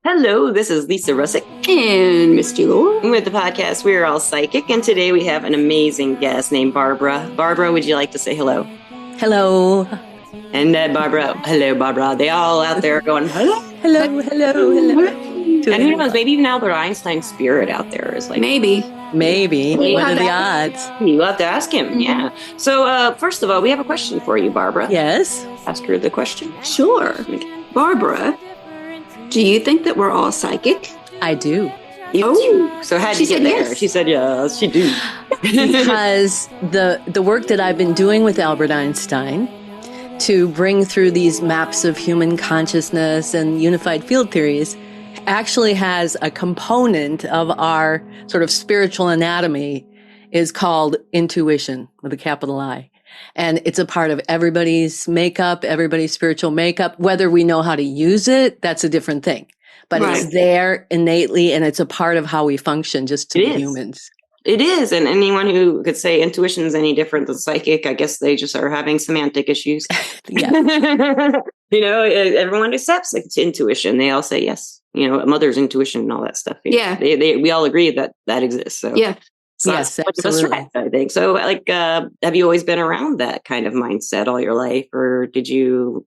Hello, this is Lisa Russick and Misty Lord with the podcast We're All Psychic, and today we have an amazing guest named Barbara. Barbara, would you like to say hello? Hello. And Barbara, hello, Barbara. They all out there going, hello. Hello, hello, hello. And who knows, maybe even Albert Einstein spirit out there is like... Maybe. What are the odds? You'll have to ask him, yeah. So, first of all, we have a question for you, Barbara. Yes. Ask her the question. Sure. Barbara, do you think that we're all psychic? I do. So how'd you get there? Yes. She said, yes, she do. Because the work that I've been doing with Albert Einstein to bring through these maps of human consciousness and unified field theories actually has a component of our sort of spiritual anatomy is called intuition with a capital I. And it's a part of everybody's makeup, everybody's spiritual makeup. Whether we know how to use it, that's a different thing. But It's there innately, and it's a part of how we function just to humans. It is. And anyone who could say intuition is any different than psychic, I guess they just are having semantic issues. Everyone accepts intuition. They all say yes. A mother's intuition and all that stuff. We all agree that exists. So yeah. Yes, absolutely. I think so. Have you always been around that kind of mindset all your life, or did you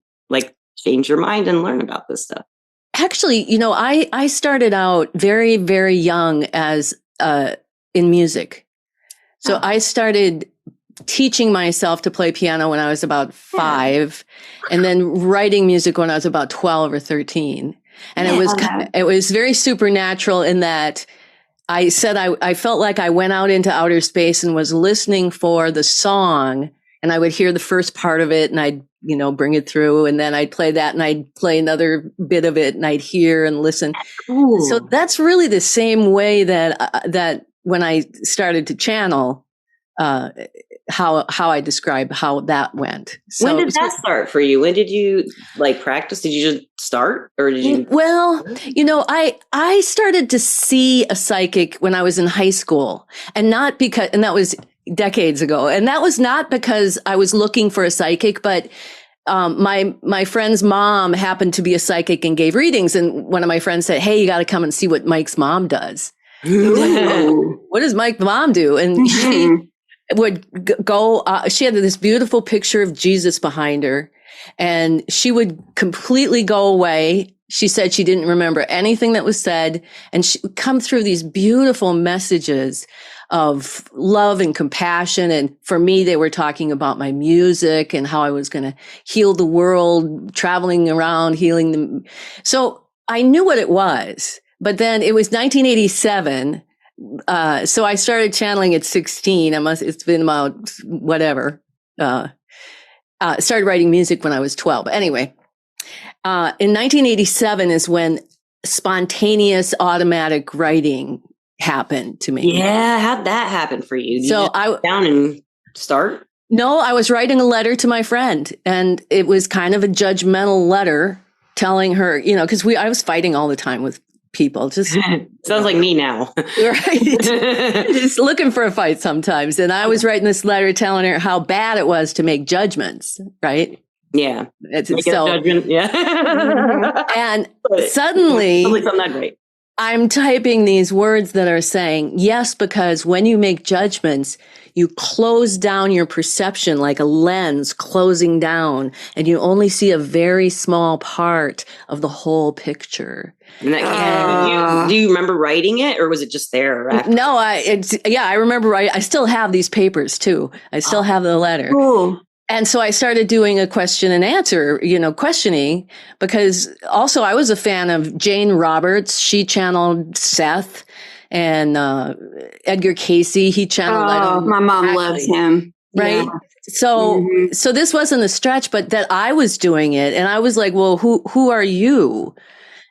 change your mind and learn about this stuff? Actually, I started out very, very young as in music. So I started teaching myself to play piano when I was about 5, and then writing music when I was about 12 or 13. And it was very supernatural in that I said I felt like I went out into outer space and was listening for the song, and I would hear the first part of it and I'd, bring it through, and then I'd play that and I'd play another bit of it and I'd hear and listen. Ooh. So that's really the same way that when I started to channel, how I describe how that went. So, when did that start for you? When did you practice? Did you just start, or did you? Well, I started to see a psychic when I was in high school, and that was decades ago. And that was not because I was looking for a psychic, but my friend's mom happened to be a psychic and gave readings. And one of my friends said, "Hey, you got to come and see what Mike's mom does." What does Mike's mom do? And she would go, she had this beautiful picture of Jesus behind her, and she would completely go away. She said she didn't remember anything that was said, and she would come through these beautiful messages of love and compassion. And for me, they were talking about my music and how I was going to heal the world, traveling around, healing them. So I knew what it was, but then it was 1987. So I started channeling at 16. It's been about whatever. Started writing music when I was 12. Anyway, in 1987 is when spontaneous automatic writing happened to me. Yeah. How'd that happen for you? Did you just sit down and start? No, I was writing a letter to my friend, and it was kind of a judgmental letter telling her, because I was fighting all the time with people. Just sounds like me now. Right. Just looking for a fight sometimes. And I was writing this letter telling her how bad it was to make judgments, right? Yeah. Make a judgment. Yeah. And suddenly I'm not great. I'm typing these words that are saying, yes, because when you make judgments, you close down your perception like a lens closing down, and you only see a very small part of the whole picture. And do you remember writing it, or was it just there? No, I remember writing. I still have these papers too. I still have the letter. Cool. And so I started doing a question and answer, questioning, because also I was a fan of Jane Roberts. She channeled Seth, and Edgar Casey. He channeled. My mom loves him. Right. Yeah. So this wasn't a stretch, but that I was doing it, and I was like, well, who are you?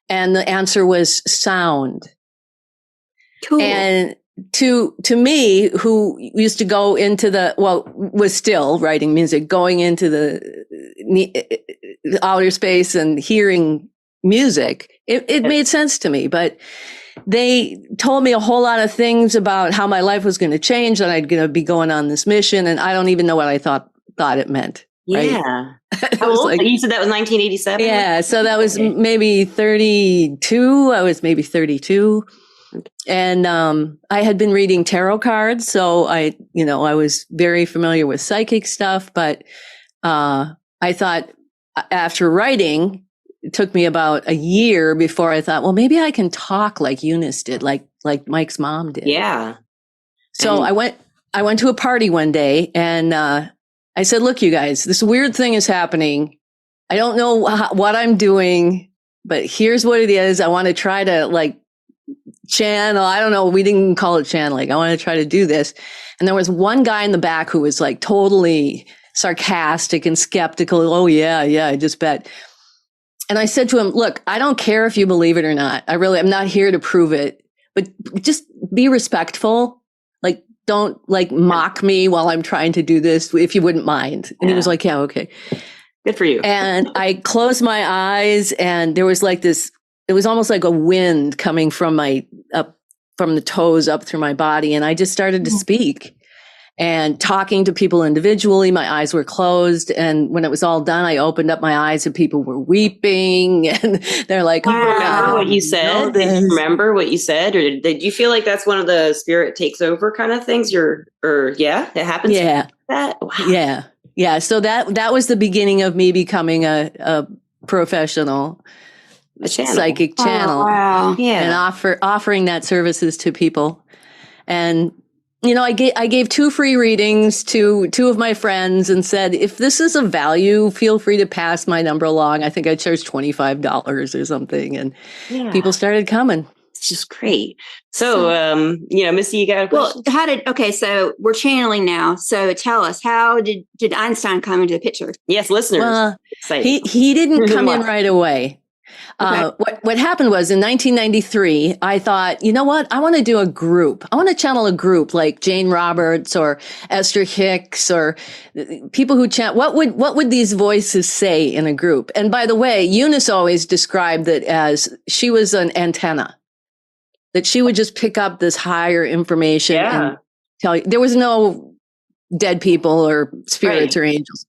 And the answer was sound. Cool. And to me, who used to go into was still writing music, going into the outer space and hearing music, it made sense to me. But they told me a whole lot of things about how my life was going to change, and I'd going to be going on this mission. And I don't even know what I thought it meant. right? Yeah. It How was old? like, You said that was 1987? yeah. So that was Okay. maybe 32. I was maybe 32. And I had been reading tarot cards. So I was very familiar with psychic stuff. But I thought after writing, it took me about a year before I thought, well, maybe I can talk like Eunice did, like Mike's mom did. Yeah. So And I went to a party one day and I said, look, you guys, this weird thing is happening. I don't know what I'm doing, but here's what it is. I want to try to like channel. I don't know. We didn't call it channeling. I want to try to do this. And there was one guy in the back who was like totally sarcastic and skeptical. Oh, yeah, I just bet. And I said to him, look, I don't care if you believe it or not. I'm not here to prove it, but just be respectful. Like, don't like mock me while I'm trying to do this, if you wouldn't mind. And he was like, yeah, okay. good for you. And I closed my eyes and there was like this, it was almost like a wind coming from from the toes up through my body. And I just started to speak and talking to people individually. My eyes were closed. And when it was all done, I opened up my eyes and people were weeping and they're like, Do you remember wow, what you said? Did you remember what you said? Or did you feel like that's one of the spirit takes over kind of things? Yeah, it happens. Yeah. That? Wow. Yeah. Yeah. So that was the beginning of me becoming a professional psychic channel. Oh, wow. Yeah. And offering that services to people. And I gave 2 free readings to 2 of my friends and said, if this is of value, feel free to pass my number along. I think I charged $25 or something. And people started coming. It's just great. So, Missy, you got a question? Well, so we're channeling now. So tell us, how did Einstein come into the picture? Yes, listeners. Well, he didn't come in right away. Okay. What happened was in 1993, I thought, you know what? I want to do a group. I want to channel a group like Jane Roberts or Esther Hicks or people who chant. What would these voices say in a group? And by the way, Eunice always described it as she was an antenna, that she would just pick up this higher information and tell you. There was no dead people or spirits or angels.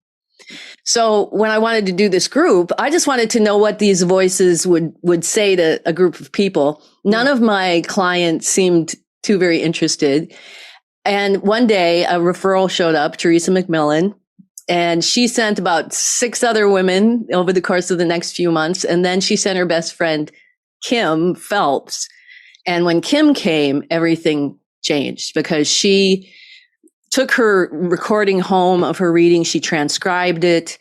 So when I wanted to do this group, I just wanted to know what these voices would say to a group of people. None of my clients seemed too very interested. And one day a referral showed up, Teresa McMillan, and she sent about 6 other women over the course of the next few months. And then she sent her best friend, Kim Phelps. And when Kim came, everything changed because she took her recording home of her reading. She transcribed it.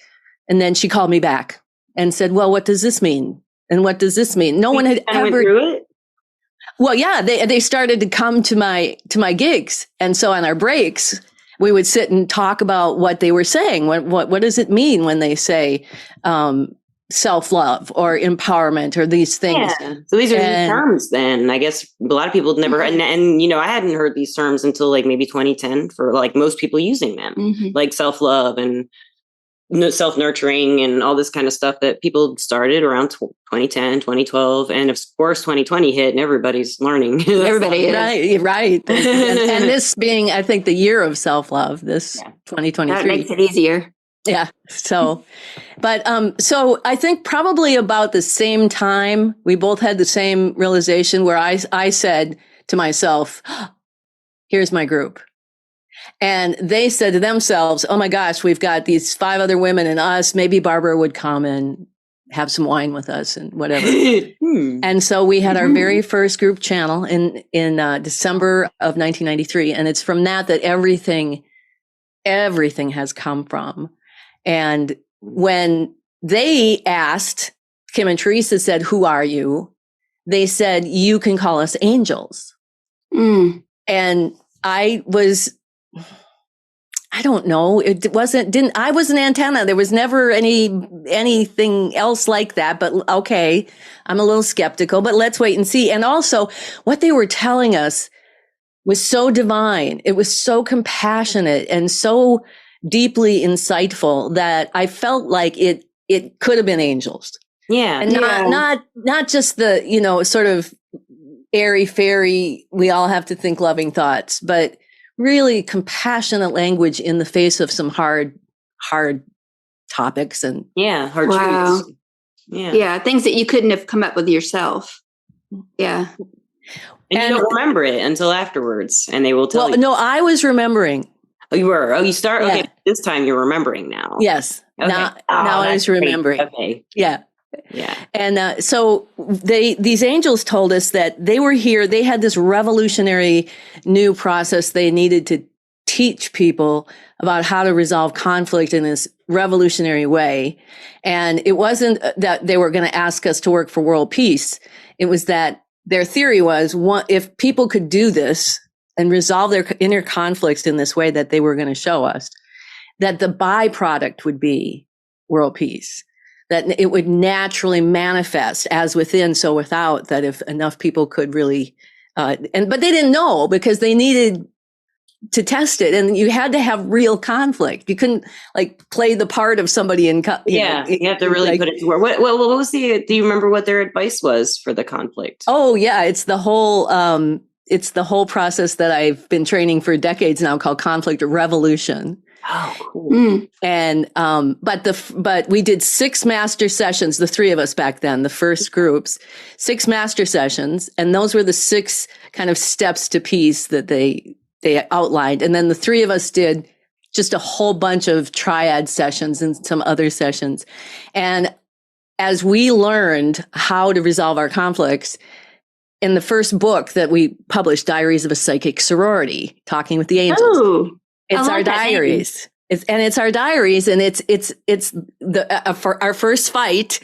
And then she called me back and said, well, what does this mean? And what does this mean? No one had ever went through it. Well, yeah, they started to come to my gigs. And so on our breaks, we would sit and talk about what they were saying. What does it mean when they say, self-love or empowerment or these things? Yeah. So these are new terms then. I guess a lot of people never and I hadn't heard these terms until like maybe 2010 for like most people using them, like self-love and self-nurturing and all this kind of stuff that people started around 2010, 2012. And of course, 2020 hit and everybody's learning. Everybody is. Right. And this being, I think, the year of self-love, this 2023. That makes it easier. Yeah. So, but, so I think probably about the same time, we both had the same realization where I said to myself, here's my group. And they said to themselves, oh my gosh, we've got these 5 other women and us. Maybe Barbara would come and have some wine with us and whatever. And so we had our very first group channel in December of 1993. And it's from that everything has come from. And when they asked, Kim and Teresa said, who are you? They said, you can call us angels. And I don't know. I was an antenna. There was never anything else like that, but okay, I'm a little skeptical, but let's wait and see. And also what they were telling us was so divine. It was so compassionate and so deeply insightful that I felt like it could have been angels. Yeah. And not just the, sort of airy fairy, we all have to think loving thoughts, but really compassionate language in the face of some hard topics and hard wow. truths. Yeah. Yeah. Things that you couldn't have come up with yourself. Yeah. And you don't remember it until afterwards, and they will tell you. No, I was remembering. Oh, you were. Oh, you start. Okay, this time you're remembering now. Yes. Okay. Now I was remembering. Great. Okay. Yeah. Yeah. And so these angels told us that they were here. They had this revolutionary new process they needed to teach people about how to resolve conflict in this revolutionary way. And it wasn't that they were going to ask us to work for world peace. It was that their theory was, if people could do this and resolve their inner conflicts in this way that they were going to show us, that the byproduct would be world peace, that it would naturally manifest as within, so without, that if enough people could really, but they didn't know because they needed to test it. And you had to have real conflict. You couldn't like play the part of somebody in, you have to really put it to work. What was do you remember what their advice was for the conflict? Oh yeah. It's the whole process that I've been training for decades now called conflict revolution. Oh, cool. And, but we did 6 master sessions, the 3 of us back then, the first groups, 6 master sessions. And those were the 6 kind of steps to peace that they outlined. And then the 3 of us did just a whole bunch of triad sessions and some other sessions. And as we learned how to resolve our conflicts, in the first book that we published, Diaries of a Psychic Sorority, Talking with the Angels, it's our diaries. It's our diaries, and it's for our first fight,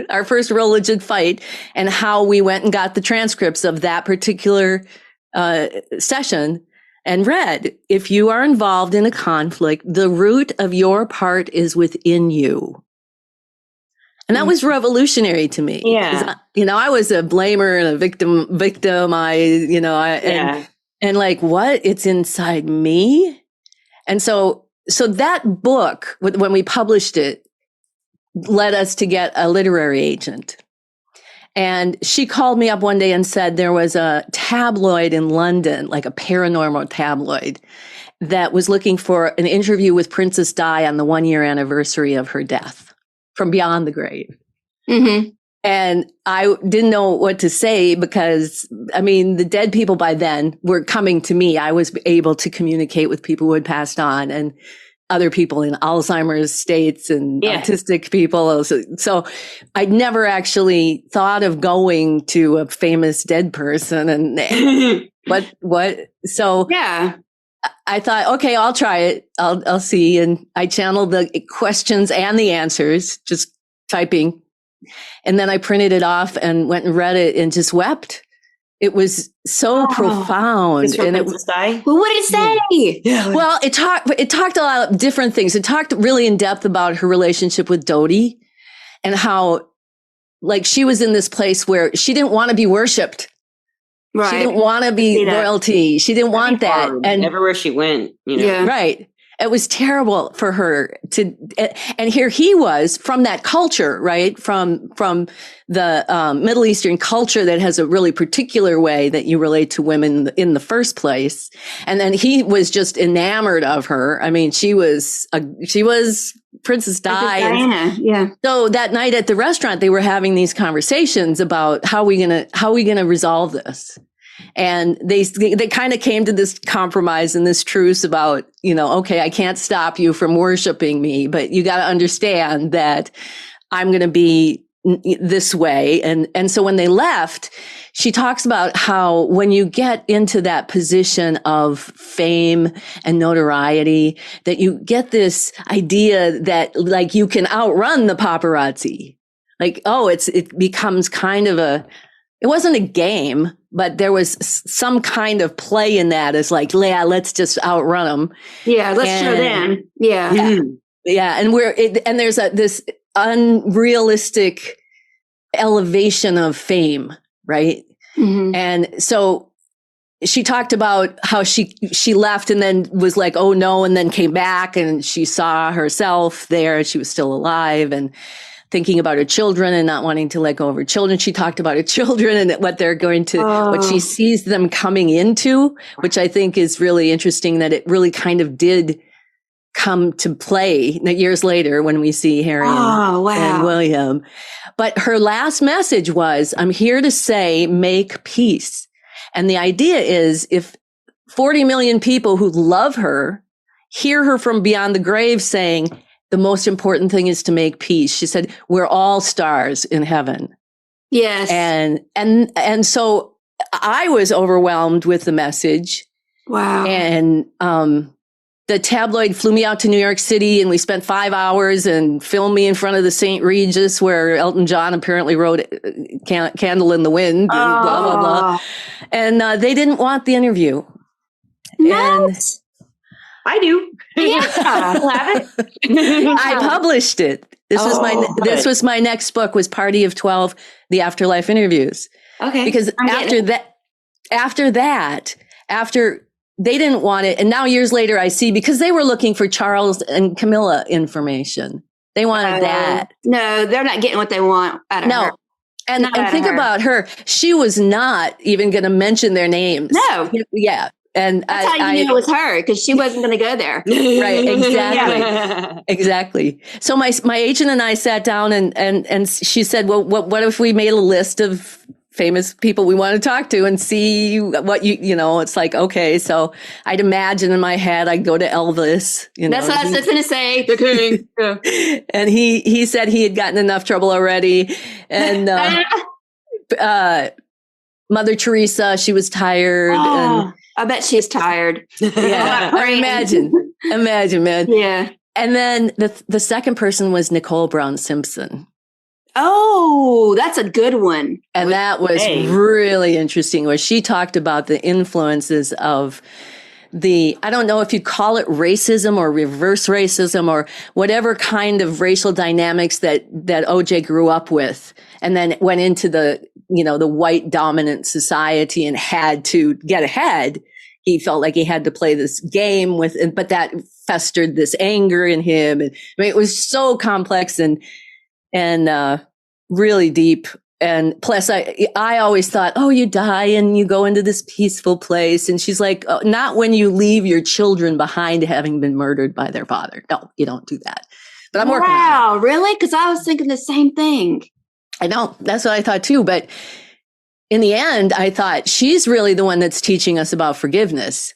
our first religion fight, and how we went and got the transcripts of that particular session and read, if you are involved in a conflict, the root of your part is within you. And that was revolutionary to me. Yeah. I was a blamer and a victim. And like, what? It's inside me. And so that book, when we published it, led us to get a literary agent. And she called me up one day and said there was a tabloid in London, like a paranormal tabloid, that was looking for an interview with Princess Di on the 1-year anniversary of her death from beyond the grave. Mm-hmm. And I didn't know what to say because, the dead people by then were coming to me. I was able to communicate with people who had passed on and other people in Alzheimer's states and autistic people. So I'd never actually thought of going to a famous dead person and what? So I thought, okay, I'll try it. I'll see. And I channeled the questions and the answers, just typing. And then I printed it off and went and read it and just wept. It was so profound. And it was well, what did it say? Yeah. Well, it talked a lot of different things. It talked really in depth about her relationship with Dodie and how, like, she was in this place where she didn't want to be worshipped. Right. She didn't want to be royalty. She didn't want that. And everywhere she went, Right. It was terrible for her and here he was from that culture, right? From the Middle Eastern culture that has a really particular way that you relate to women in the first place. And then he was just enamored of her. She was Princess Di. Diana. Yeah. So that night at the restaurant, they were having these conversations about how we gonna resolve this. And they kind of came to this compromise and this truce about, okay, I can't stop you from worshiping me, but you got to understand that I'm going to be this way. And so when they left, she talks about how when you get into that position of fame and notoriety, that you get this idea that like you can outrun the paparazzi. Like, it becomes kind of it wasn't a game, but there was some kind of play in that as like, let's just outrun them. Yeah, let's show them. Yeah. Yeah. And there's this unrealistic elevation of fame, right? Mm-hmm. And so she talked about how she left and then was like, oh no, and then came back and she saw herself there. She was still alive and thinking about her children and not wanting to let go of her children. She talked about her children and what they're going to, what she sees them coming into, which I think is really interesting that it really kind of did come to play years later when we see Harry and William. But her last message was, I'm here to say, make peace. And the idea is if 40 million people who love her hear her from beyond the grave saying, the most important thing is to make peace. She said, we're all stars in heaven. Yes. And so I was overwhelmed with the message. Wow. And, the tabloid flew me out to New York City and we spent 5 hours and filmed me in front of the St. Regis where Elton John apparently wrote Candle in the Wind and blah, blah, blah. And they didn't want the interview. No. And I do. Yeah. Have it. I published it. This was my next book was Party of 12, The Afterlife Interviews. Okay. Because after they didn't want it. And now years later, I see because they were looking for Charles and Camilla information. They wanted that. No, they're not getting what they want out of her. And think about her. She was not even going to mention their names. No. Yeah. And that's how you knew it was her because she wasn't going to go there. Right. Exactly. Exactly. So my agent and I sat down and she said, well, what if we made a list of famous people we want to talk to and see what it's like, okay. So I'd imagine in my head, I'd go to Elvis. That's what I was going to say. The king. Yeah. And he said he had gotten enough trouble already. And Mother Teresa, she was tired. And I bet she's tired. Yeah. Imagine, man. Yeah. And then the second person was Nicole Brown Simpson. Oh, that's a good one. And that was really interesting, where she talked about the influences of I don't know if you call it racism or reverse racism or whatever kind of racial dynamics that OJ grew up with, and then went into the white dominant society and had to get ahead. He felt like he had to play this game but that festered this anger in him. And I mean, it was so complex and really deep. And plus I always thought, oh, you die and you go into this peaceful place. And she's like, oh, not when you leave your children behind having been murdered by their father. No, you don't do that. But I'm working on it. Wow, really? Because I was thinking the same thing. I know. That's what I thought too. But in the end, I thought she's really the one that's teaching us about forgiveness.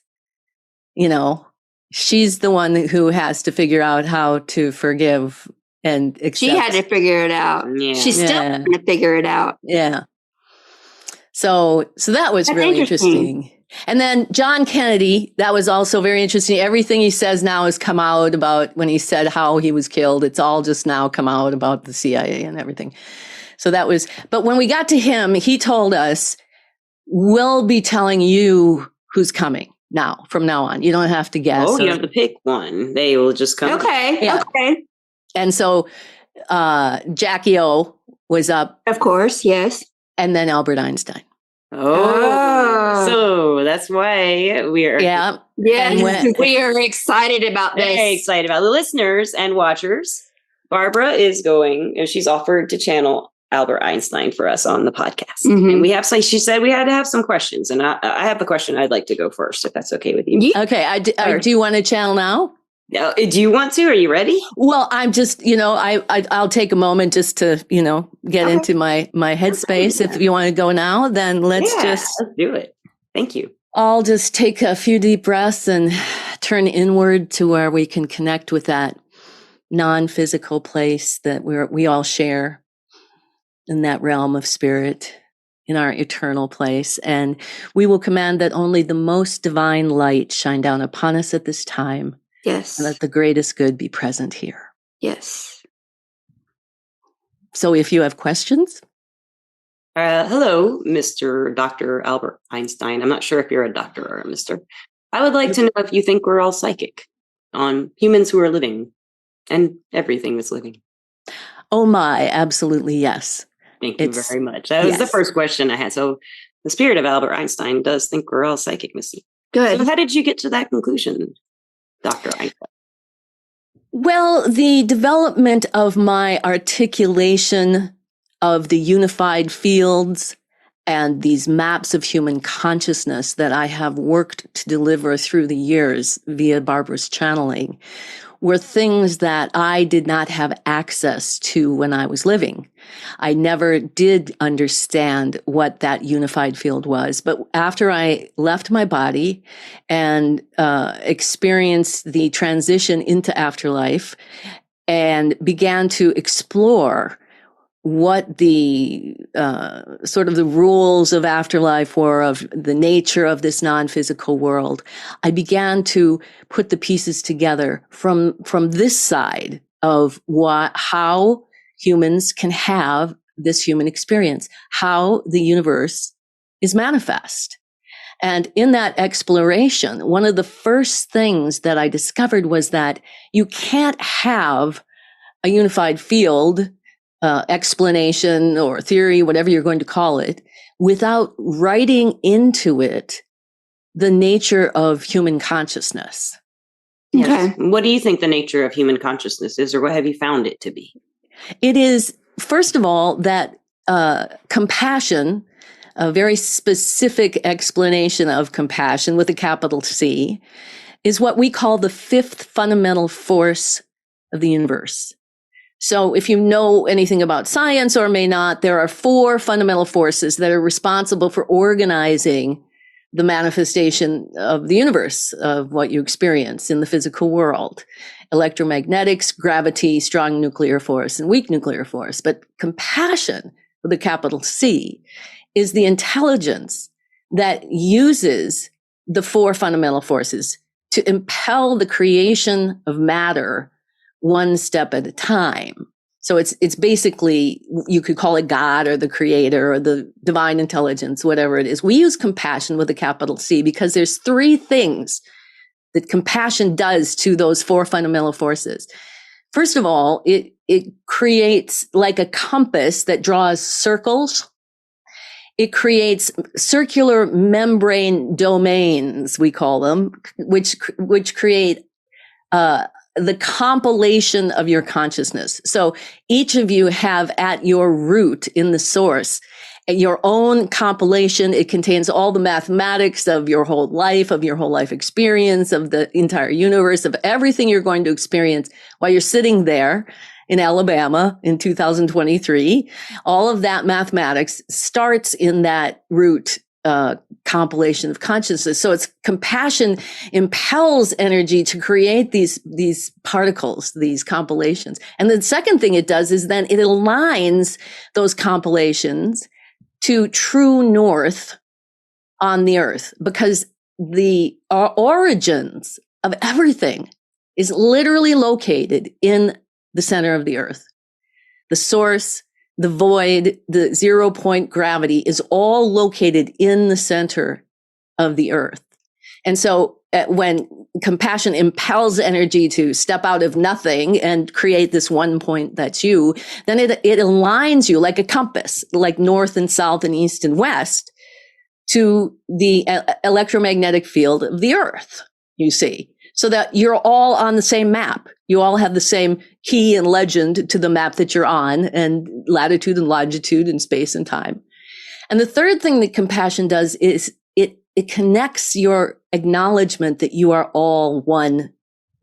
She's the one who has to figure out how to forgive and accept. She had to figure it out. Yeah. She's still trying to figure it out. Yeah. So that was really interesting. And then John Kennedy, that was also very interesting. Everything he says now has come out about when he said how he was killed. It's all just now come out about the CIA and everything. So but when we got to him, he told us, we'll be telling you who's coming from now on. You don't have to guess. Oh, you have to pick one. They will just come. Okay. Yeah. Okay. And so Jackie O was up. Of course, yes. And then Albert Einstein. Oh. So that's why we are. Yeah. Yeah. We are excited about this. Very excited about the listeners and watchers. Barbara is she's offered to channel Albert Einstein for us on the podcast. Mm-hmm. And we have she said we had to have some questions. And I have a question I'd like to go first, if that's okay with you. Okay. Do you want to channel now? No, do you want to? Are you ready? Well, I'm just, I'll take a moment just to, get into my headspace. If you want to go now, then let's do it. Thank you. I'll just take a few deep breaths and turn inward to where we can connect with that non-physical place that we all share in that realm of spirit, in our eternal place. And we will command that only the most divine light shine down upon us at this time. Yes. And let the greatest good be present here. Yes. So if you have questions. Hello, Mr. Dr. Albert Einstein. I'm not sure if you're a doctor or a mister. I would like to know if you think we're all psychic on humans who are living and everything that's living. Oh my, absolutely yes. Thank you very much. That was the first question I had. So the spirit of Albert Einstein does think we're all psychic, Misty. Good. So how did you get to that conclusion, Dr. Einstein? Well, the development of my articulation of the unified fields and these maps of human consciousness that I have worked to deliver through the years via Barbara's channeling were things that I did not have access to when I was living. I never did understand what that unified field was. But after I left my body and experienced the transition into afterlife and began to explore what the sort of the rules of afterlife were, of the nature of this non-physical world, I began to put the pieces together from this side of how humans can have this human experience, how the universe is manifest. And in that exploration, one of the first things that I discovered was that you can't have a unified field explanation or theory, whatever you're going to call it, without writing into it the nature of human consciousness. Yes. Okay. What do you think the nature of human consciousness is, or what have you found it to be? It is, first of all, that compassion, a very specific explanation of compassion with a capital C, is what we call the fifth fundamental force of the universe. So if you know anything about science or may not, there are 4 fundamental forces that are responsible for organizing the manifestation of the universe, of what you experience in the physical world. Electromagnetics, gravity, strong nuclear force, and weak nuclear force. But compassion, with a capital C, is the intelligence that uses the 4 fundamental forces to impel the creation of matter one step at a time. So it's basically, you could call it God or the creator or the divine intelligence, whatever it is. We use compassion with a capital C because there's 3 things that compassion does to those 4 fundamental forces. First of all, it creates like a compass that draws circles. It creates circular membrane domains, we call them, which create the compilation of your consciousness. So each of you have at your root in the source your own compilation. It contains all the mathematics of your whole life experience, of the entire universe, of everything you're going to experience while you're sitting there in Alabama in 2023. All of that mathematics starts in that root compilation of consciousness. So it's compassion impels energy to create these particles, these compilations. And the second thing it does is then it aligns those compilations to true north on the earth, because the origins of everything is literally located in the center of the earth. The source, the void, the 0 point gravity is all located in the center of the earth. And so when compassion impels energy to step out of nothing and create this one point that's you, then it aligns you like a compass, like north and south and east and west, to the electromagnetic field of the earth, you see, so that you're all on the same map. You all have the same key and legend to the map that you're on, and latitude and longitude and space and time. And the third thing that compassion does is it connects your acknowledgement that you are all one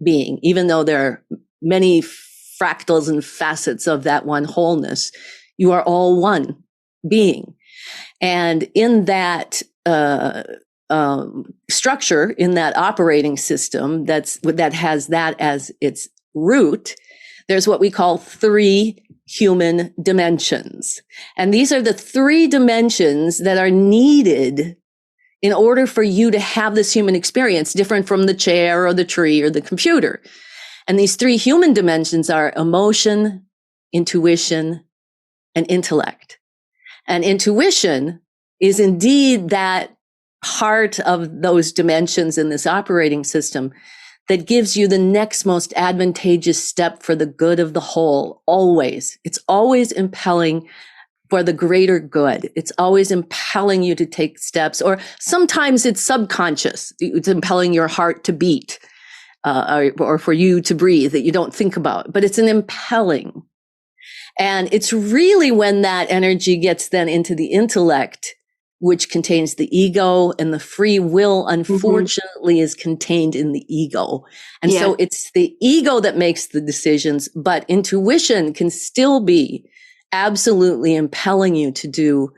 being, even though there are many fractals and facets of that one wholeness. You are all one being. And in that structure, in that operating system that has that as its root, there's what we call 3 human dimensions. And these are the 3 dimensions that are needed in order for you to have this human experience, different from the chair or the tree or the computer. And these 3 human dimensions are emotion, intuition, and intellect. And intuition is indeed that part of those dimensions in this operating system that gives you the next most advantageous step for the good of the whole, always. It's always impelling for the greater good. It's always impelling you to take steps, or sometimes it's subconscious. It's impelling your heart to beat, or for you to breathe, that you don't think about, but it's an impelling. And it's really when that energy gets then into the intellect which contains the ego, and the free will, unfortunately, is contained in the ego. And so it's the ego that makes the decisions, but intuition can still be absolutely impelling you to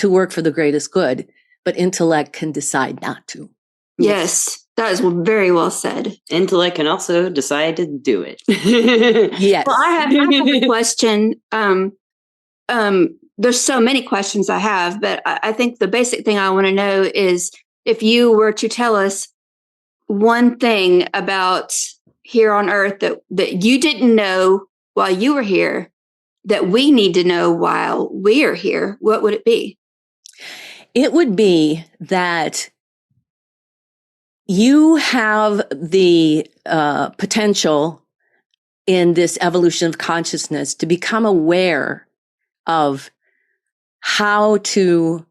work for the greatest good, but intellect can decide not to. Yes, that is very well said. Intellect can also decide to do it. Yes. Well, I have a question. There's so many questions I have, but I think the basic thing I want to know is if you were to tell us one thing about here on Earth that you didn't know while you were here, that we need to know while we are here, what would it be? It would be that you have the potential in this evolution of consciousness to become aware of how to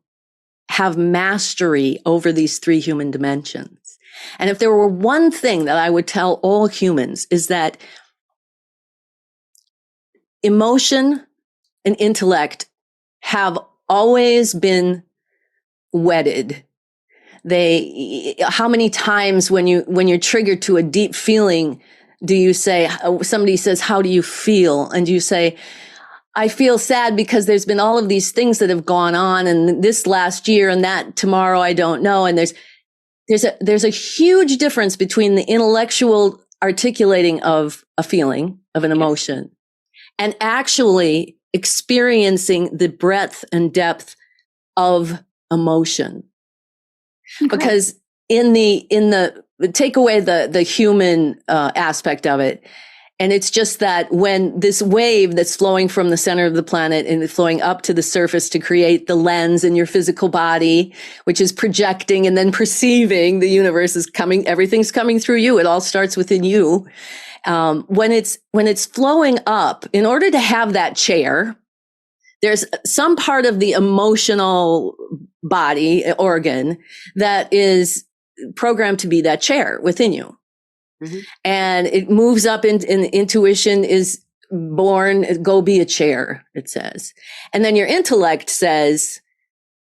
have mastery over these three human dimensions. And if there were one thing that I would tell all humans is that emotion and intellect have always been wedded. How many times when you're triggered to a deep feeling, do you say, somebody says, how do you feel? And you say, I feel sad because there's been all of these things that have gone on, and this last year and that tomorrow, I don't know. And there's a huge difference between the intellectual articulating of a feeling, of an emotion, and actually experiencing the breadth and depth of emotion. Okay. Because in the take away the human aspect of it, and it's just that when this wave that's flowing from the center of the planet and flowing up to the surface to create the lens in your physical body, which is projecting and then perceiving the universe is coming, everything's coming through you. It all starts within you. When it's flowing up, in order to have that chair, there's some part of the emotional body organ that is programmed to be that chair within you. Mm-hmm. And it moves up in intuition is born, go be a chair, it says. And then your intellect says,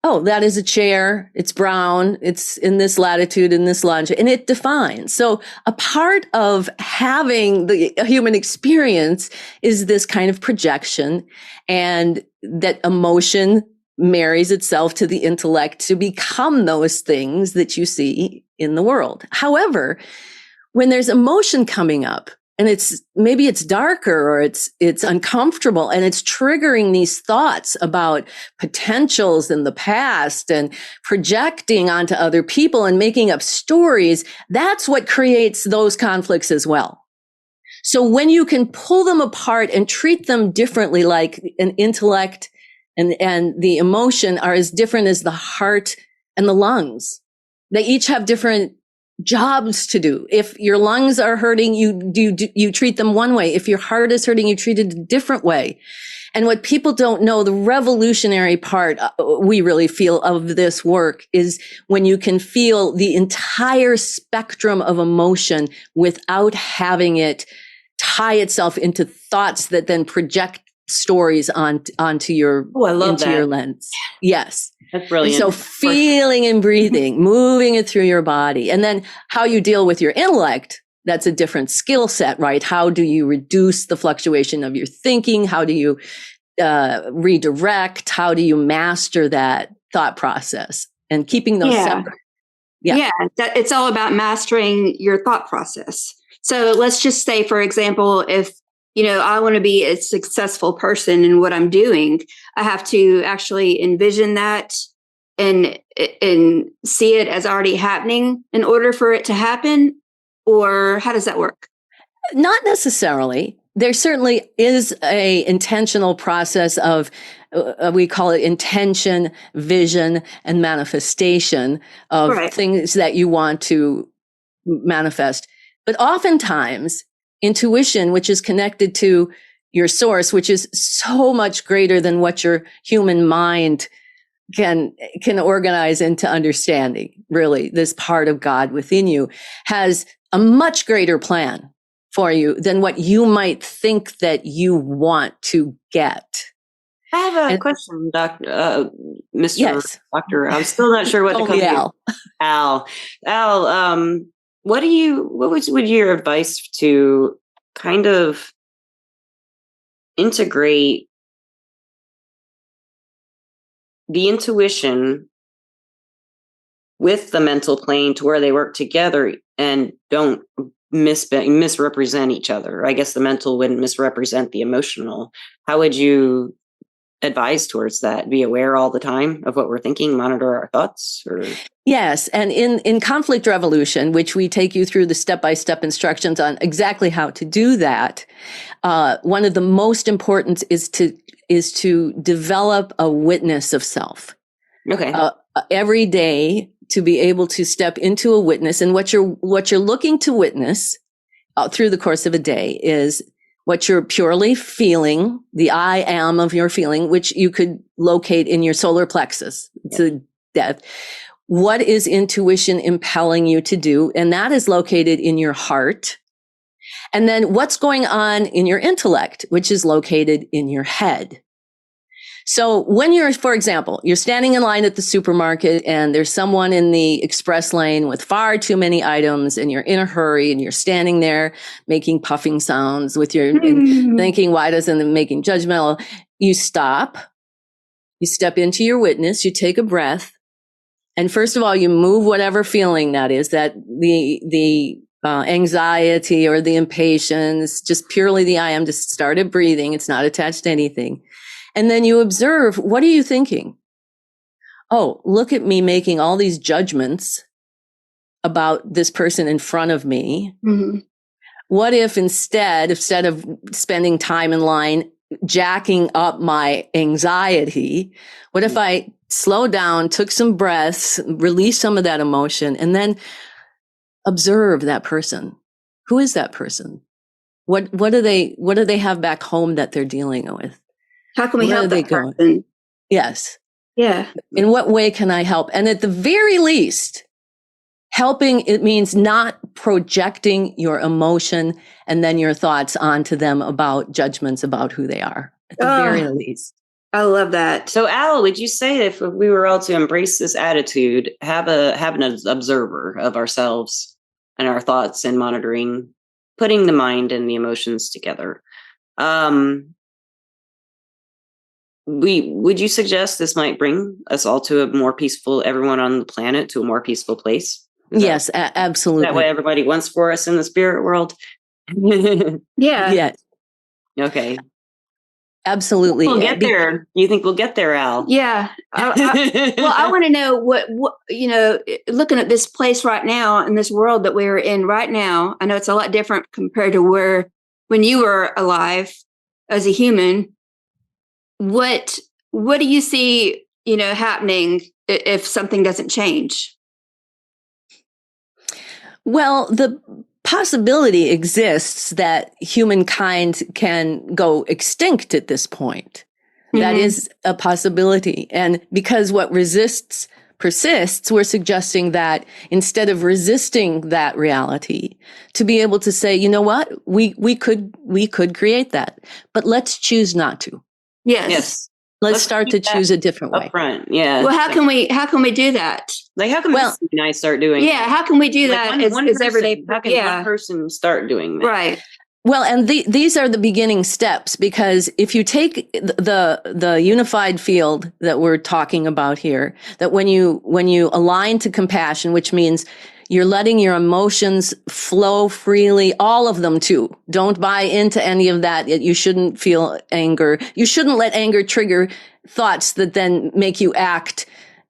oh, that is a chair. It's brown. It's in this latitude, in this longitude, and it defines. So a part of having the human experience is this kind of projection, and that emotion marries itself to the intellect to become those things that you see in the world. However, when there's emotion coming up, and maybe it's darker or it's uncomfortable, and it's triggering these thoughts about potentials in the past and projecting onto other people and making up stories, that's what creates those conflicts as well. So when you can pull them apart and treat them differently, like an intellect and the emotion are as different as the heart and the lungs. They each have different jobs to do. If your lungs are hurting, you treat them one way. If your heart is hurting, you treat it a different way. And what people don't know, the revolutionary part we really feel of this work is when you can feel the entire spectrum of emotion without having it tie itself into thoughts that then project stories onto your your lens. Yes. That's brilliant. So feeling and breathing, moving it through your body. And then how you deal with your intellect, that's a different skill set, right? How do you reduce the fluctuation of your thinking? How do you redirect? How do you master that thought process and keeping those separate? Yeah, it's all about mastering your thought process. So let's just say, for example, if I want to be a successful person in what I'm doing, I have to actually envision that and see it as already happening in order for it to happen? Or how does that work? Not necessarily. There certainly is a intentional process of, we call it intention, vision, and manifestation of things that you want to manifest. But oftentimes, intuition, which is connected to your source, which is so much greater than what your human mind can organize into understanding, really, this part of God within you has a much greater plan for you than what you might think that you want to get. I have a And- question, Mr. Yes. Doctor. I'm still not sure what to Call call me you. Al. Al, what would your advice to kind of integrate the intuition with the mental plane to where they work together and don't misrepresent each other? I guess the mental wouldn't misrepresent the emotional. How would you advise towards that? Be aware all the time of what we're thinking, monitor our thoughts? Or Yes. And in conflict resolution, which we take you through the step-by-step instructions on exactly how to do that, one of the most important is to develop a witness of self. Okay. Every day to be able to step into a witness, and what you're looking to witness through the course of a day is what you're purely feeling, the I am of your feeling, which you could locate in your solar plexus to death. What is intuition impelling you to do? And that is located in your heart. And then what's going on in your intellect, which is located in your head. So when for example, you're standing in line at the supermarket and there's someone in the express lane with far too many items and you're in a hurry and you're standing there making puffing sounds with your thinking, why doesn't it making judgmental? You stop, you step into your witness, you take a breath. And first of all, you move whatever feeling that is, that the anxiety or the impatience, just purely the I am, just started breathing. It's not attached to anything. And then you observe, what are you thinking? Oh, look at me making all these judgments about this person in front of me. Mm-hmm. What if instead of spending time in line, jacking up my anxiety, what if I slowed down, took some breaths, released some of that emotion, and then observe that person? Who is that person? What do they have back home that they're dealing with? How can we help that person? Yes. Yeah. In what way can I help? And at the very least, helping, it means not projecting your emotion and then your thoughts onto them about judgments about who they are. At the very least. I love that. So, Al, would you say that if we were all to embrace this attitude, have an observer of ourselves and our thoughts and monitoring, putting the mind and the emotions together, would you suggest this might bring us all to a more peaceful, everyone on the planet to a more peaceful place? Yes, absolutely. Is that what everybody wants for us in the spirit world? Yeah. Yes. Okay. Absolutely. We'll get there. You think we'll get there, Al? Yeah. I want to know what, looking at this place right now in this world that we're in right now, I know it's a lot different compared to when you were alive as a human. What do you see, happening if something doesn't change? Well, the possibility exists that humankind can go extinct at this point. Mm-hmm. That is a possibility. And because what persists, we're suggesting that instead of resisting that reality, to be able to say, you know what, we could create that, but let's choose not to. Yes. Let's start to choose a different way. Upfront. Yeah. Well, how can we do that? Like, how can Misty and I start doing that? Yeah, how can we do that as everyday? How can one person start doing that? Right. Well, and these are the beginning steps, because if you take the unified field that we're talking about here, that when you align to compassion, which means you're letting your emotions flow freely, all of them too. Don't buy into any of that. You shouldn't feel anger. You shouldn't let anger trigger thoughts that then make you act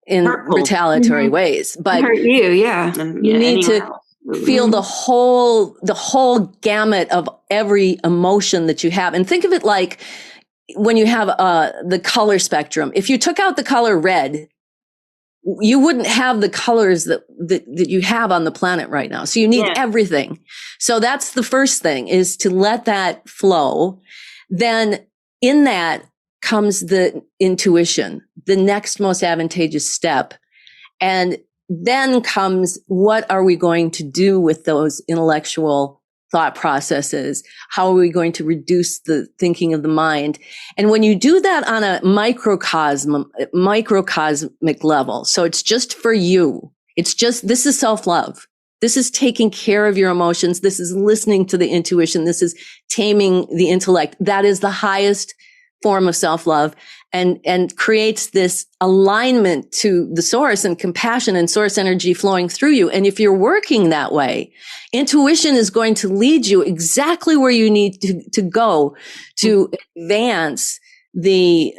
in retaliatory ways. But hurt you, yeah. You need to feel the whole gamut of every emotion that you have. And think of it like when you have the color spectrum. If you took out the color red, you wouldn't have the colors that you have on the planet right now. So you need everything. So that's the first thing, is to let that flow. Then in that comes the intuition, the next most advantageous step. And then comes, what are we going to do with those intellectual thought processes? How are we going to reduce the thinking of the mind? And when you do that on a microcosmic level, so it's just for you. This is self-love. This is taking care of your emotions. This is listening to the intuition. This is taming the intellect. That is the highest form of self-love, and creates this alignment to the source and compassion and source energy flowing through you. And if you're working that way, intuition is going to lead you exactly where you need to go to advance the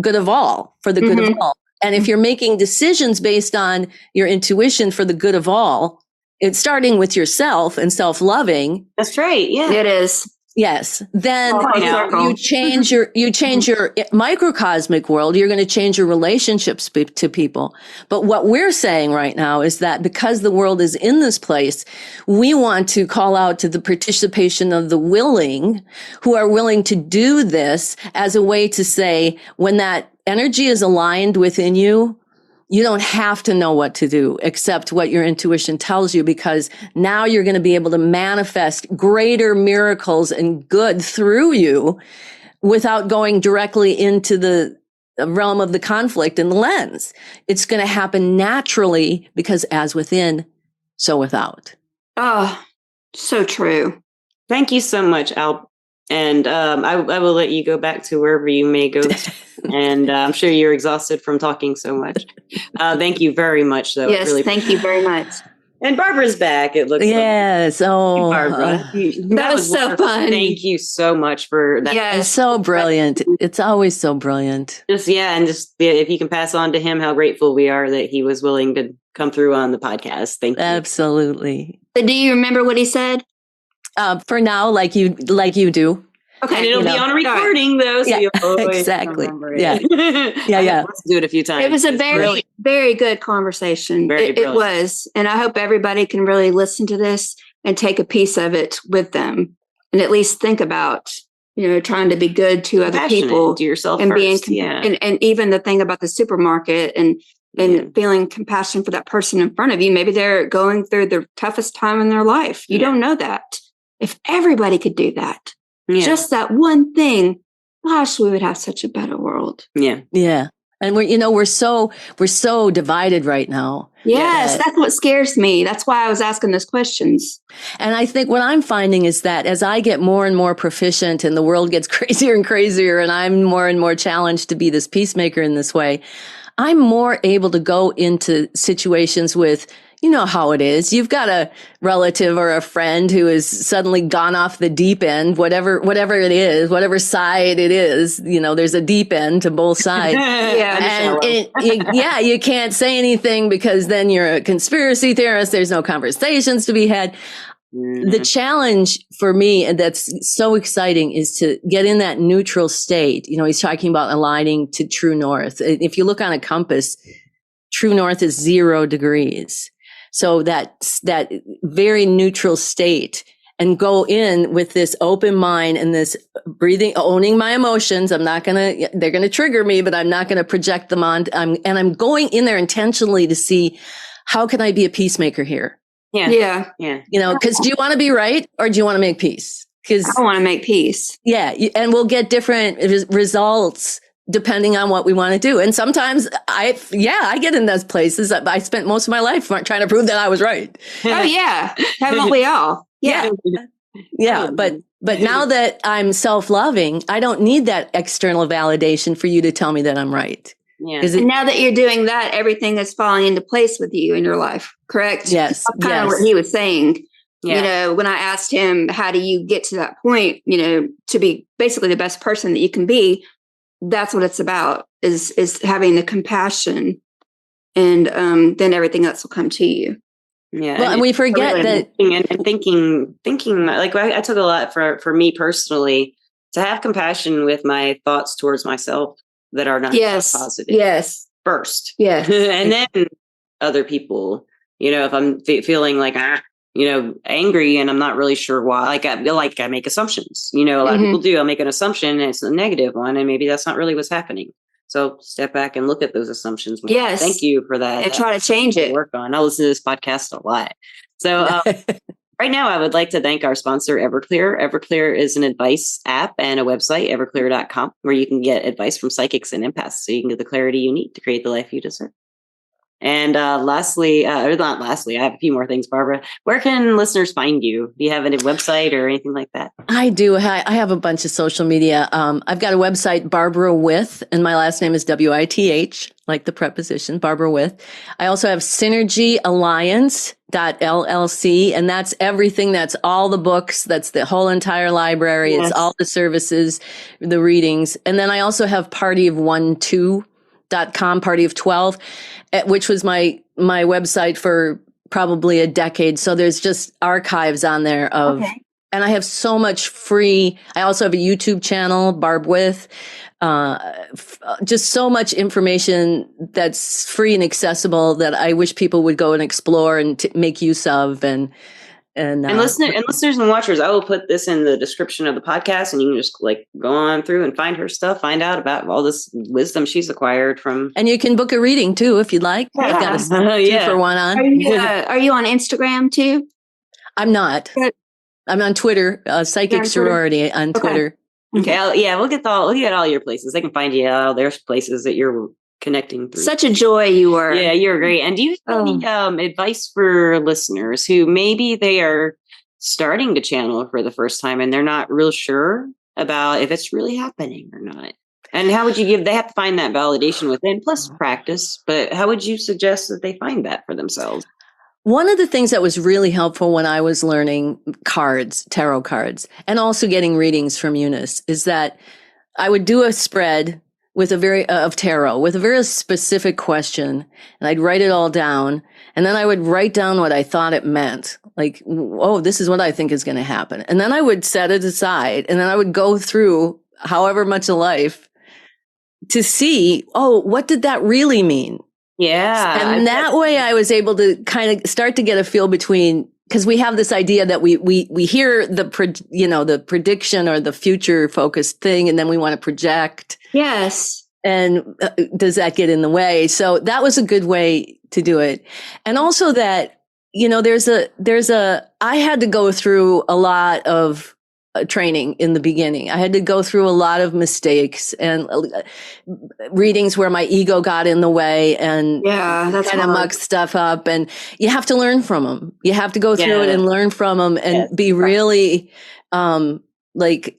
good of all, for the good of all. And if you're making decisions based on your intuition for the good of all, it's starting with yourself and self-loving. That's right. Yeah, it is. Yes. Then you change your microcosmic world. You're going to change your relationships to people. But what we're saying right now is that because the world is in this place, we want to call out to the participation of the willing, who are willing to do this as a way to say, when that energy is aligned within you, you don't have to know what to do except what your intuition tells you, because now you're going to be able to manifest greater miracles and good through you without going directly into the realm of the conflict and the lens. It's going to happen naturally, because as within, so without. Oh, so true. Thank you so much, Al. And I will let you go back to wherever you may go. And I'm sure you're exhausted from talking so much. Thank you very much, though. Yes, really thank you very much. And Barbara's back, it looks yes. like. Oh, Barbara. That was so fun. Thank you so much for that. Yes. It's so brilliant. It's always so brilliant. Just if you can pass on to him how grateful we are that he was willing to come through on the podcast. Thank you. Absolutely. But do you remember what he said? For now, like you do. Okay, and it'll be on recording though, so you'll always exactly. remember it. Yeah. Let's do it a few times. It was a very, very good conversation. It was, and I hope everybody can really listen to this and take a piece of it with them, and at least think about, trying to be good to other people, to yourself, and first. being, and even the thing about the supermarket and feeling compassion for that person in front of you. Maybe they're going through the toughest time in their life. You don't know that. If everybody could do that. Yeah. Just that one thing, gosh, we would have such a better world. Yeah. Yeah. And we're so divided right now. Yes, that's what scares me. That's why I was asking those questions. And I think what I'm finding is that as I get more and more proficient and the world gets crazier and crazier, and I'm more and more challenged to be this peacemaker in this way, I'm more able to go into situations with, you know how it is. You've got a relative or a friend who has suddenly gone off the deep end, whatever it is, whatever side it is, there's a deep end to both sides. You can't say anything because then you're a conspiracy theorist. There's no conversations to be had. Mm-hmm. The challenge for me, and that's so exciting, is to get in that neutral state. He's talking about aligning to true north. If you look on a compass, true north is 0 degrees. So that very neutral state, and go in with this open mind and this breathing, owning my emotions. They're going to trigger me, but I'm not going to project them on. I'm going in there intentionally to see, how can I be a peacemaker here? Yeah. Because do you want to be right, or do you want to make peace? Because I want to make peace. Yeah. And we'll get different results depending on what we want to do. And sometimes I get in those places. I spent most of my life trying to prove that I was right. Oh yeah. Haven't we all? Yeah. Yeah. But now that I'm self-loving, I don't need that external validation for you to tell me that I'm right. Yeah. And now that you're doing that, everything is falling into place with you in your life. Correct? Yes. That's kind of what he was saying. Yeah. When I asked him, how do you get to that point, to be basically the best person that you can be? That's what it's about, is having the compassion, and then everything else will come to you. Yeah. Well, and we forget that, and thinking like, I took a lot for me personally to have compassion with my thoughts towards myself that are not positive. Yes. First. Yes. And then other people, if I'm feeling like, angry and I'm not really sure why, I make assumptions, a lot of people do. I'll make an assumption and it's a negative one, and maybe that's not really what's happening. So step back and look at those assumptions. Yes. Thank you for that. And try to change it. Work on. I listen to this podcast a lot. So, Right now, I would like to thank our sponsor, Everclear. Everclear is an advice app and a website, everclear.com, where you can get advice from psychics and empaths so you can get the clarity you need to create the life you deserve. And lastly, or not lastly, I have a few more things, Barbara. Where can listeners find you? Do you have a website or anything like that? I do. I have a bunch of social media. I've got a website, Barbara With, and my last name is With, like the preposition, Barbara With. I also have synergyalliance.llc, and that's everything. That's all the books. That's the whole entire library. Yes. It's all the services, the readings. And then I also have partyof12.com, Party of 12, which was my website for probably a decade. So there's just archives on there of, and I have so much free. I also have a YouTube channel, Barb With, just so much information that's free and accessible that I wish people would go and explore and make use of. And listeners and watchers, I will put this in the description of the podcast, and you can just go on through and find her stuff, find out about all this wisdom she's acquired from. And you can book a reading too if you'd like. Yeah. I've got a 2-for-1 on. Are you on Instagram too? I'm not. I'm on Twitter, Psychic Sorority on Twitter. Okay. We'll get all your places. They can find you all their places that you're connecting through. Such a joy you were. Yeah, you're great. And do you have any advice for listeners who maybe they are starting to channel for the first time and they're not real sure about if it's really happening or not? And how would you they have to find that validation within, plus practice, but how would you suggest that they find that for themselves? One of the things that was really helpful when I was learning tarot cards, and also getting readings from Eunice, is that I would do a spread with of tarot with a very specific question, and I'd write it all down, and then I would write down what I thought it meant. Like, oh, this is what I think is going to happen. And then I would set it aside, and then I would go through however much of life to see, oh, what did that really mean? Yeah. And that way I was able to kind of start to get a feel between, because we have this idea that we hear the prediction or the future focused thing, and then we want to project. Yes. And does that get in the way? So that was a good way to do it. And also that, I had to go through a lot of training in the beginning. I had to go through a lot of mistakes and readings where my ego got in the way and kind of mucked stuff up. And you have to learn from them. You have to go through it and learn from them and be really I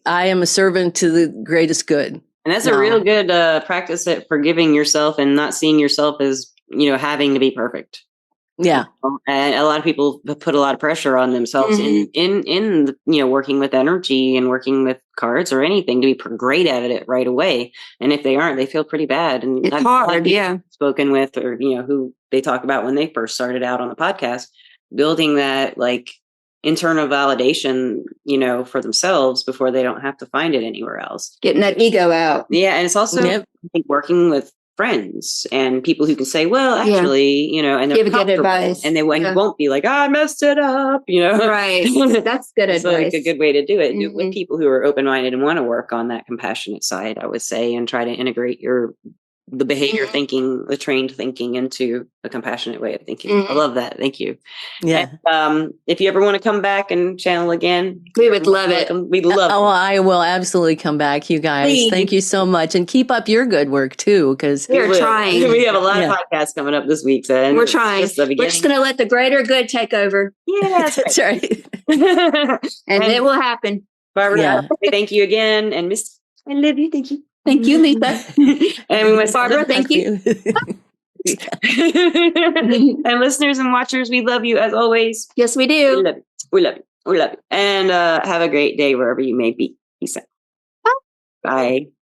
am a servant to the greatest good. And that's a real good practice at forgiving yourself and not seeing yourself as, having to be perfect. Yeah. And a lot of people put a lot of pressure on themselves in working with energy and working with cards or anything to be great at it right away. And if they aren't, they feel pretty bad. And it's hard. Yeah. Spoken with, or, who they talk about when they first started out on the podcast, building that internal validation, for themselves before they don't have to find it anywhere else. Getting that ego out. Yeah. And it's also I think working with friends and people who can say, well, actually, and they're give good advice, and they won't be like, I messed it up, Right. That's good advice. A good way to do it with people who are open-minded and want to work on that compassionate side, I would say, and try to integrate the behavior thinking, the trained thinking into a compassionate way of thinking. I love that. Thank you. Yeah. And, if you ever want to come back and channel again, we would love it. We'd love it. Oh, I will absolutely come back, you guys. Please. Thank you so much. And keep up your good work too, because we're trying. We have a lot of podcasts coming up this week. So we're trying. We're just going to let the greater good take over. Yeah, that's right. and it will happen. Barbara, thank you again. And Misty, I love you. Thank you. Thank you, Lisa. And Barbara, thank you. And listeners and watchers, we love you as always. Yes, we do. We love you. We love you. We love you. And have a great day wherever you may be. Peace out. Bye.